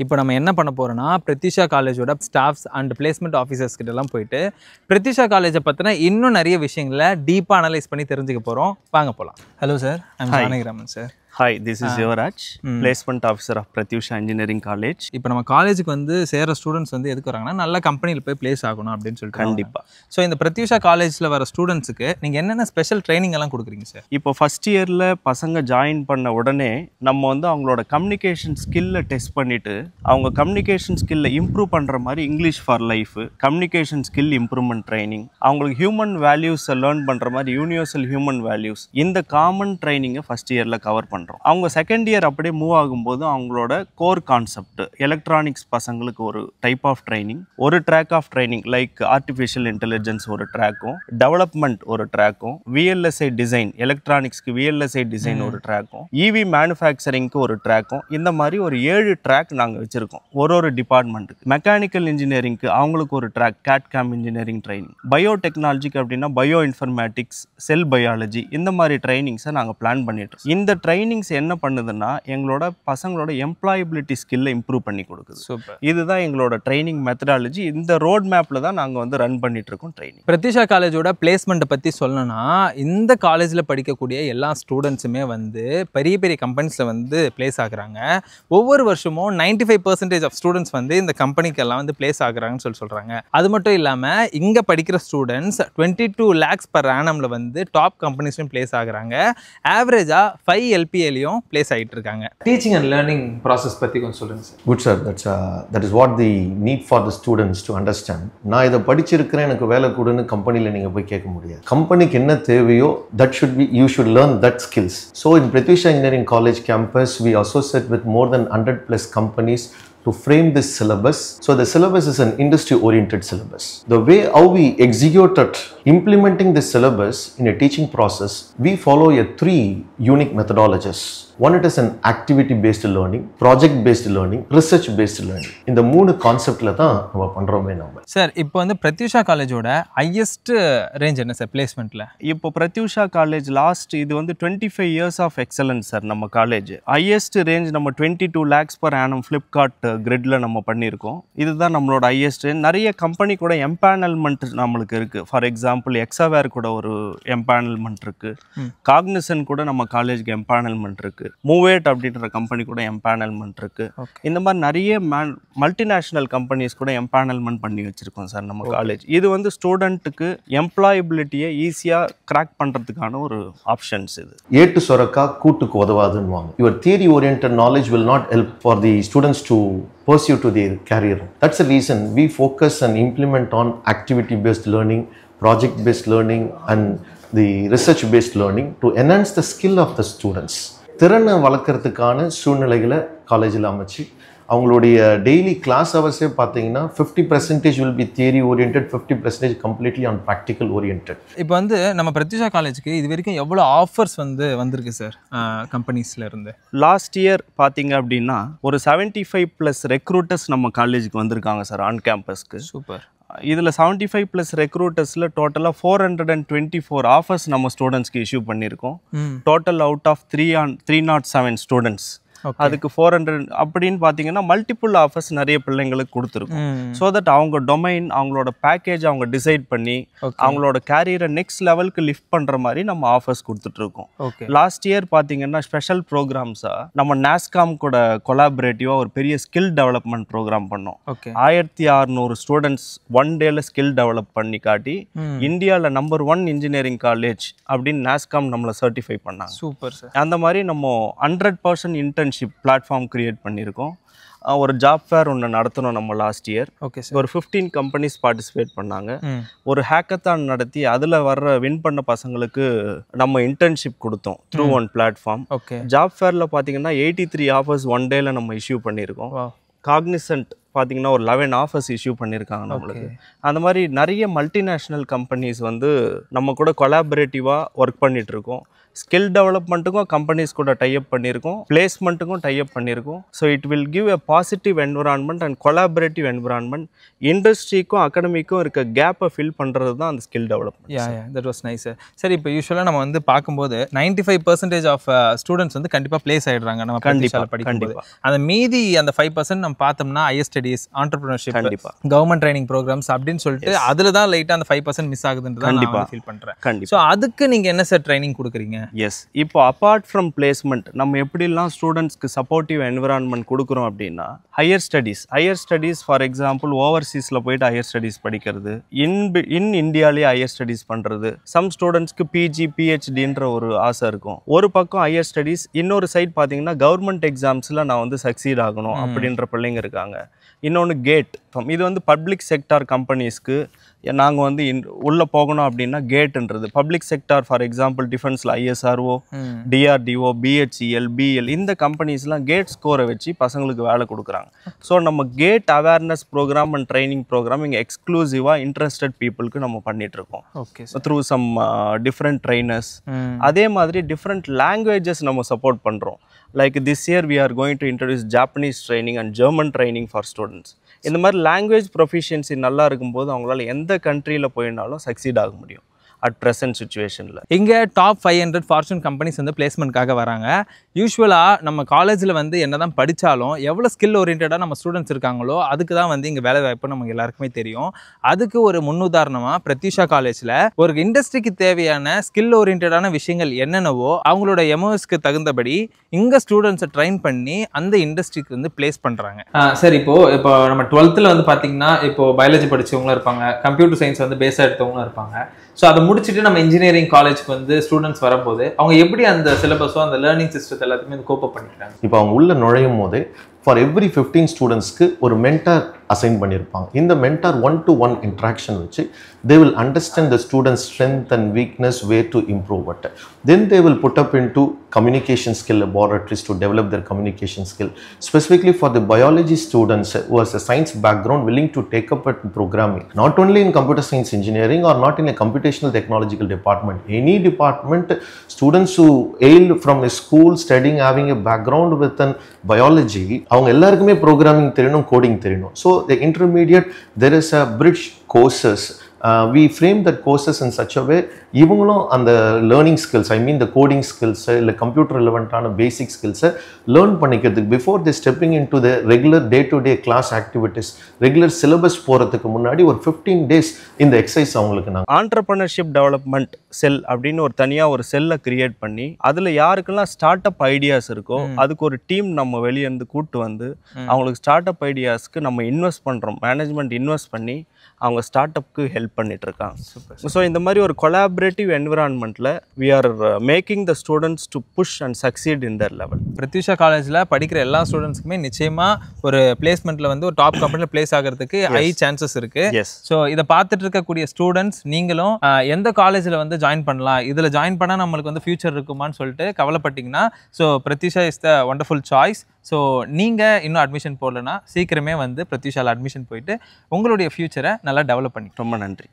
இப்போ நம்ம என்ன பண்ண போறோம்னா பிரதிஷா காலேஜோட ஸ்டாஃப்ஸ் அண்ட் பிளேஸ்மெண்ட் ஆஃபீஸர்ஸ் கிட்ட எல்லாம் போயிட்டு பிரதிஷா காலேஜை பத்தின இன்னும் நிறைய விஷயங்களை டீப்பா அனலைஸ் பண்ணி தெரிஞ்சுக்க போறோம். வாங்க போலாம். Hello sir, I'm Janakiraman sir. Hi, this is Yuvraj, Placement Officer of Pratyusha Engineering College. இப்போ நம்ம காலேஜுக்கு வந்து சேர ஸ்டூடெண்ட்ஸ் வந்து எதுக்கு வராங்கன்னா நல்ல கம்பெனியில் போய் பிளேஸ் ஆகணும் அப்படின்னு சொல்லிட்டு. கண்டிப்பாக. ஸோ இந்த பிரத்யூஷா காலேஜில் வர ஸ்டூடெண்ட்ஸுக்கு நீங்கள் என்னென்ன ஸ்பெஷல் ட்ரைனிங் எல்லாம் கொடுக்குறீங்க சார்? இப்போ ஃபஸ்ட் இயரில் பசங்க ஜாயின் பண்ண உடனே நம்ம வந்து அவங்களோட கம்யூனிகேஷன் ஸ்கில்லை டெஸ்ட் பண்ணிவிட்டு அவங்க கம்யூனிகேஷன் ஸ்கில்லை இம்ப்ரூவ் பண்ணுற மாதிரி English for life, communication skill improvement training, அவங்களுக்கு ஹியூமன் வேல்யூஸை லேர்ன் பண்ணுற மாதிரி யூனிவர்சல் ஹியூமன் வேல்யூஸ், இந்த காமன் ட்ரைனிங்கை ஃபஸ்ட் இயரில் கவர் பண்ணுறோம். அவங்க செகண்ட் இயர் அப்படியே மூவ் ஆகும்போது அவங்களோட கோர் கான்செப்ட் எலக்ட்ரானிக்ஸ் பசங்களுக்கு ஒரு டைப் ஆஃப் ட்ரைனிங், ஒரு track of training like artificial intelligence ஒரு ட்ராக்கும், டெவலப்மெண்ட் ஒரு ட்ராக்கும், விஎல்எஸ்ஐ டிசைன் எலக்ட்ரானிக்ஸ்க்கு விஎல்எஸ்ஐ டிசைன் ஒரு ட்ராக்கும், இவி மேனுஃபேக்சரிங்க்கு ஒரு ட்ராக்கும், இந்த மாதிரி ஒரு 7 ட்ராக் நாங்கள் வச்சுருக்கோம் ஒரு டிபார்ட்மெண்ட்டுக்கு. மெக்கானிக்கல் இன்ஜினியரிங்க்கு அவங்களுக்கு ஒரு ட்ராக் கேட்காம் இன்ஜினியரிங் ட்ரைனிங், பயோடெக்னாலஜிக்கு அப்படின்னா பயோ இன்ஃபர்மேட்டிக்ஸ், செல் பயாலஜி, இந்த மாதிரி ட்ரைனிங்ஸை நாங்கள் பிளான் பண்ணிட்டு இந்த ட்ரைனிங்ஸ் என்ன பண்ணுதுன்னா எங்களோட பசங்களோட எம்ப்ளாயபிலிட்டி ஸ்கில்லை இம்ப்ரூவ் பண்ணி கொடுக்குது. சூப்பர். இதுதான் எங்களோட ட்ரைனிங் மெத்தடாலஜி. இந்த ரோட் மேப்ல தான் நாங்கள் வந்து ரன் பண்ணிட்டு இருக்கோம் ட்ரைனிங். பிரதிஷா காலேஜோட பிளேஸ்மெண்ட்டை பற்றி சொல்லணும்னா இந்த காலேஜில் படிக்கக்கூடிய எல்லா ஸ்டூடெண்ட்ஸுமே வந்து பெரிய பெரிய கம்பெனிஸில் வந்து பிளேஸ் ஆகுறாங்க. ஒவ்வொரு வருஷமும் 95% ஆஃப் ஸ்டூடெண்ட்ஸ் வந்து இந்த கம்பெனிக்கெல்லாம் வந்து பிளேஸ் ஆகுறாங்கன்னு சொல்கிறாங்க. அது மட்டும் இல்லாமல் இங்கே படிக்கிற ஸ்டூடெண்ட்ஸ் 22 lakhs per annumல வந்து டாப் கம்பெனிஸ்லையும் பிளேஸ் ஆகுறாங்க. ஆவரேஜாக 5 LPAலையும் பிளேஸ் ஆகிட்டு இருக்காங்க. டீச்சிங் அண்ட் லேர்னிங் ப்ராசஸ் பற்றி கொஞ்சம் சொல்லுங்கள் sir. Good sir, that is what the need for the students to understand. நான் இதை படிச்சிருக்கிறேன், எனக்கு வேலை கொடுன்னு கம்பெனியில் நீங்கள் போய் கேட்க முடியாது. கம்பெனிக்கு என்ன தேவையோ you should learn that skills. So in Prathyusha engineering college campus we associate with more than 100+ companies to frame this syllabus. So the syllabus is an industry-oriented syllabus. The way how we executed implementing this syllabus in a teaching process, we follow 3 unique methodologies. One, it is an activity-based learning, project-based learning, research-based learning. இந்த 3 கான்செப்ட்ல தான் நம்ம பண்றோமே நம்ம. Sir, இப்போ வந்து பிரத்யூஷா காலேஜோட highest range என்ன sir பிளேஸ்மெண்ட்ல? இப்போ பிரத்யூஷா காலேஜ் லாஸ்ட் இது வந்து 25 years ஆஃப் எக்ஸலன்ஸ் சார். நம்ம காலேஜ் ஹையஸ்ட் ரேஞ்ச் நம்ம 22 lakhs per annum ஃப்ளிப்கார்ட் கிரிட்ல நம்ம பண்ணியிருக்கோம். இதுதான் நம்மளோட ஹையஸ்ட் ரேஞ்ச். நிறைய கம்பெனி கூட எம்பேனல்மெண்ட் நம்மளுக்கு இருக்கு. ஃபார் எக்ஸாம்பிள் எக்ஸாவேர் கூட ஒரு எம்பேனல்மெண்ட் இருக்கு, காக்னிசன் கூட நம்ம காலேஜுக்கு எம்பேனல்மெண்ட் இருக்கு, மூவேட் அப்படின்ற கம்பெனி கூட எம்பேனல்மெண்ட் இருக்கு. இந்த மாதிரி நிறைய மல்டிநேஷனல் கம்பெனிஸ் கூட எம்பேனல்மெண்ட் பண்ணி வச்சிருக்கோம் சார் நம்ம காலேஜ். இது வந்து ஸ்டூடெண்ட்டுக்கு எம்ப்ளாயபிலிட்டியை ஈஸியாக கிராக் பண்ணுறதுக்கான ஒரு ஆப்ஷன்ஸ். இது ஏட்டு சொரக்கா கூட்டுக்கு உதவாதுன்னு. Your theory oriented knowledge will not help for the students to pursue to their career. That's the reason we focus and implement on activity-based learning, project-based learning and the research-based learning to enhance the skill of the students. திறனை வளர்க்கறதுக்கான சூழ்நிலைகளை காலேஜில் அமைச்சு அவங்களுடைய daily class ஹவர்ஸே பார்த்தீங்கன்னா 50% will be theory oriented, 50% completely on practical oriented. இப்போ வந்து நம்ம பிரத்யூஷா காலேஜுக்கு இது வரைக்கும் எவ்வளோ ஆஃபர்ஸ் வந்து வந்திருக்கு சார் கம்பெனிஸ்ல இருந்து? லாஸ்ட் இயர் பார்த்தீங்க அப்படின்னா ஒரு 75+ ரெக்ரூட்டர்ஸ் நம்ம காலேஜுக்கு வந்திருக்காங்க சார் ஆன் கேம்பஸ்க்கு. சூப்பர். இதில் 75+ ரெக்ரூட்டர்ஸில் டோட்டலாக 424 ஆஃபர்ஸ் நம்ம ஸ்டூடெண்ட்ஸ்க்கு இஷ்யூ பண்ணியிருக்கோம். Total out of 307 students. அதுக்கு 400 அப்படின்னு பார்த்தீங்கன்னா மல்டிபிள் ஆஃபர்ஸ் நிறைய பிள்ளைங்களுக்கு கொடுத்துருக்கோம். ஸோ தட் அவங்க டொமைன் அவங்களோட பேக்கேஜ் அவங்க டிசைட் பண்ணி அவங்களோட கேரியரை நெக்ஸ்ட் லெவலுக்கு லிஃப்ட் பண்ணுற மாதிரி நம்ம ஆஃபர்ஸ் கொடுத்துட்ருக்கோம். லாஸ்ட் இயர் பார்த்தீங்கன்னா ஸ்பெஷல் ப்ரோக்ராம்ஸாக நம்ம நாஸ்காம் கூட கொலாபரேட்டிவாக ஒரு பெரிய ஸ்கில் டெவலப்மெண்ட் ப்ரோக்ராம் பண்ணோம். 1600 ஸ்டூடெண்ட்ஸ் 1 டேல ஸ்கில் டெவலப் பண்ணி காட்டி இந்தியாவில் நம்பர் 1 இன்ஜினியரிங் காலேஜ் அப்படின்னு நாஸ்காம் நம்மளை சர்டிஃபை பண்ணாங்க. Super sir. அந்த மாதிரி நம்ம 100% இன்டர்ன்ஷிப் பிளாட்ஃபார்ம் கிரியேட் பண்ணியிருக்கோம். ஒரு ஜாப் ஃபேர் ஒன்று நடத்தணும் நம்ம லாஸ்ட் இயர். ஒரு 15 கம்பெனிஸ் பார்ட்டிசிபேட் பண்ணாங்க. ஒரு ஹேக்கத்தான் நடத்தி அதில் வின் பண்ண பசங்களுக்கு நம்ம இன்டர்ன்ஷிப் கொடுத்தோம் த்ரூ ஒன் பிளாட்ஃபார்ம். ஜாப் ஃபேரில் பார்த்தீங்கன்னா 83 ஆஃபர்ஸ் 1 டேல நம்ம இஷ்யூ பண்ணியிருக்கோம். காக்னிசன்ட் பார்த்தீங்கன்னா ஒரு 11 ஆஃபர்ஸ் இஷ்யூ பண்ணியிருக்காங்க நம்மளுக்கு. அந்த மாதிரி நிறைய மல்டிநேஷ்னல் கம்பெனிஸ் வந்து நம்ம கூட கொலாபரேட்டிவாக ஒர்க் பண்ணிட்டு இருக்கோம். ஸ்கில் டெவலப்மெண்ட்டுக்கும் கம்பெனிஸ் கூட டைப் பண்ணியிருக்கோம், பிளேஸ்மெண்ட்டுக்கும் டைப் பண்ணியிருக்கோம். So it will give a positive environment and collaborative environment. இண்டஸ்ட்ரிக்கும் அகாடமிக்கும் இருக்க கேப்பை ஃபில் பண்ணுறது தான் அந்த skill development. Yeah that was nice. சரி, இப்போ யூஸ்வலாக நம்ம வந்து பார்க்கும்போது 95% ஆஃப் ஸ்டூடெண்ட்ஸ் வந்து கண்டிப்பாக பிளேஸ் ஆகிடுறாங்க நம்ம கண்டிப்பாக படிக்கும்போது. அந்த மீதி அந்த 5% நம்ம பார்த்தோம்னா ஹையர் ஸ்டடீஸ், ஆண்டர்பிரினர்ஷிப், கண்டிப்பாக கவர்மெண்ட் ட்ரைனிங் ப்ரோக்ராம்ஸ் அப்படின்னு சொல்லிட்டு அதில் தான் லைட்டாக அந்த 5% மிஸ் ஆகுதுன்றது நான் ஃபீல் பண்ணுறேன். கண்டிப்பாக. ஸோ அதுக்கு நீங்கள் என்ன சார் ட்ரைனிங் கொடுக்குறீங்க? எஸ், இப்போ அப்பார்ட் ஃப்ரம் பிளேஸ்மெண்ட் நம்ம எப்படிலாம் ஸ்டூடெண்ட்ஸ்க்கு சப்போர்ட்டிவ் என்விரான்மெண்ட் கொடுக்குறோம் அப்படின்னா, ஹையர் ஸ்டடீஸ் ஃபார் எக்ஸாம்பிள் ஓவர்சீஸில் போயிட்டு ஹையர் ஸ்டடீஸ் படிக்கிறது, இன் இந்தியாவிலேயே ஹையர் ஸ்டடீஸ் பண்ணுறது. சம் ஸ்டூடெண்ட்ஸ்க்கு பிஜி பிஹெச்டின்ற ஒரு ஆசை இருக்கும். ஒரு பக்கம் ஹையர் ஸ்டடீஸ், இன்னொரு சைட் பார்த்தீங்கன்னா கவர்மெண்ட் எக்ஸாம்ஸில் நான் வந்து சக்சீட் ஆகணும் அப்படின்ற பிள்ளைங்க இருக்காங்க. இன்னொன்று கேட், இது வந்து பப்ளிக் செக்டார் கம்பெனிஸ்க்கு நாங்கள் வந்து உள்ளே போகணும் அப்படின்னா கேட்டுன்றது பப்ளிக் செக்டார். ஃபார் எக்ஸாம்பிள் டிஃபென்ஸில் ஐஎஸ்ஆர்ஓ, டிஆர்டிஓ, பிஹெச்இஎல், பிஎல் இந்த கம்பெனிஸ்லாம் கேட் ஸ்கோரை வச்சு பசங்களுக்கு வேலை கொடுக்குறாங்க. ஸோ நம்ம GATE awareness program and training program இங்கே எக்ஸ்க்ளூசிவாக இன்ட்ரெஸ்டட் பீப்புளுக்கு நம்ம பண்ணிகிட்ருக்கோம். Okay, through some different trainers. அதே மாதிரி டிஃப்ரெண்ட் லாங்குவேஜஸ் நம்ம சப்போர்ட் பண்ணுறோம். Like this year we are going to introduce Japanese training and German training for students. இந்த மாதிரி லாங்குவேஜ் ப்ரொஃபிஷியன்சி நல்லா இருக்கும்போது அவங்களால எந்த கண்ட்ரியில் போயினாலும் சக்சீட் ஆக முடியும் அட் ப்ரெசன்ட் சுச்சுவேஷனில். இங்கே டாப் 500 ஃபார்ச்சூன் கம்பெனிஸ் வந்து பிளேஸ்மெண்ட்காக வராங்க. யூஸ்வலாக நம்ம காலேஜில் வந்து என்ன தான் படித்தாலும் எவ்வளோ ஸ்கில் ஓரியன்டாக நம்ம ஸ்டூடெண்ட்ஸ் இருக்காங்களோ அதுக்கு தான் வந்து இங்கே வேலை வாய்ப்பு நமக்கு எல்லாருக்குமே தெரியும். அதுக்கு ஒரு முன்னுதாரணமாக பிரத்யூஷா காலேஜில் ஒரு இண்டஸ்ட்ரிக்கு தேவையான ஸ்கில் ஓரியன்டான விஷயங்கள் என்னென்னவோ அவங்களோட எம்ஓஎஸ்க்கு தகுந்தபடி இங்கே ஸ்டூடெண்ட்ஸை ட்ரைன் பண்ணி அந்த இண்டஸ்ட்ரிக்கு வந்து பிளேஸ் பண்ணுறாங்க. சார், இப்போ நம்ம 12th வந்து பார்த்தீங்கன்னா இப்போ பயாலஜி படித்தவங்களும் இருப்பாங்க, கம்ப்யூட்டர் சயின்ஸ் வந்து பேஸாக எடுத்தவங்களும் இருப்பாங்க. ஸோ அதை முடிச்சுட்டு நம்ம இன்ஜினியரிங் காலேஜ்க்கு வந்து ஸ்டூடெண்ட்ஸ் வரும்போது அவங்க எப்படி அந்த சிலபஸோ அந்த லேர்னிங் சிஸ்டத்தை எல்லாத்தையுமே கோப்பப் பண்ணிக்கிறாங்க? இப்போ அவங்க உள்ள நுழையும் போதே ஃபார் எவ்ரி 15 ஸ்டூடெண்ட்ஸ்க்கு ஒரு மென்டார் அசைன் பண்ணியிருப்பாங்க. இந்த மென்டார் 1-to-1 இன்ட்ராக்ஷன் வச்சு they will understand the student's strength and weakness, where to improve it. Then they will put up into communication skill laboratories to develop their communication skill. Specifically for the biology students who has a science background willing to take up at programming, not only in computer science engineering or not in a computational technological department, any department, students who hail from a school studying having a background with an biology, அவங்க எல்லாருக்குமே programming தெரியணும், coding தெரியணும். So the intermediate, there is a bridge courses. We frame that courses in such a way இவங்களும் அந்த learning skills, I mean the coding skills இல்லை computer ரிலவெண்ட்டான basic ஸ்கில்ஸை learn பண்ணிக்கிறதுக்கு before the stepping in to the regular day to day class activities, regular syllabus போகிறதுக்கு முன்னாடி ஒரு 15 days இந்த எக்ஸசைஸ் அவங்களுக்கு நாங்கள் ஆண்டர்பிரினர்ஷிப் டெவலப்மெண்ட் செல் அப்படின்னு ஒரு தனியாக ஒரு செல்லை கிரியேட் பண்ணி அதில் யாருக்கெல்லாம் ஸ்டார்ட் அப் ஐடியாஸ் இருக்கோ அதுக்கு ஒரு டீம் நம்ம வெளியே இருந்து கூப்பிட்டு வந்து அவங்களுக்கு ஸ்டார்ட் அப் ஐடியாஸ்க்கு நம்ம இன்வெஸ்ட் பண்ணுறோம், மேனேஜ்மெண்ட் இன்வெஸ்ட் பண்ணி அவங்க ஸ்டார்ட் அப்க்கு ஹெல்ப் பண்ணிட்டு இருக்காங்க. ஸோ இந்த மாதிரி ஒரு கொலாபரேட்டிவ் என்விரான்மெண்ட்டில் we are making the students to push and succeed in their level. Prathyusha காலேஜில் படிக்கிற எல்லா ஸ்டூடெண்ட்ஸ்க்குமே நிச்சயமாக ஒரு பிளேஸ்மெண்ட்டில் வந்து ஒரு டாப் கம்பெனியில் பிளேஸ் ஆகிறதுக்கு ஹை சான்சஸ் இருக்குது. ஸோ இதை பார்த்துட்டு இருக்கக்கூடிய ஸ்டூடெண்ட்ஸ் நீங்களும் எந்த காலேஜில் வந்து ஜாயின் பண்ணலாம், இதில் ஜாயின் பண்ணால் நம்மளுக்கு வந்து ஃபியூச்சர் இருக்குமான்னு சொல்லிட்டு கவலைப்பட்டீங்கன்னா so Prathyusha is the wonderful choice. So நீங்கள் இன்னும் அட்மிஷன் போடலன்னா சீக்கிரமே வந்து பிரத்யூஷாவில் அட்மிஷன் போயிட்டு உங்களுடைய ஃபியூச்சரை நல்லா டெவலப் பண்ணி. ரொம்ப நன்றி.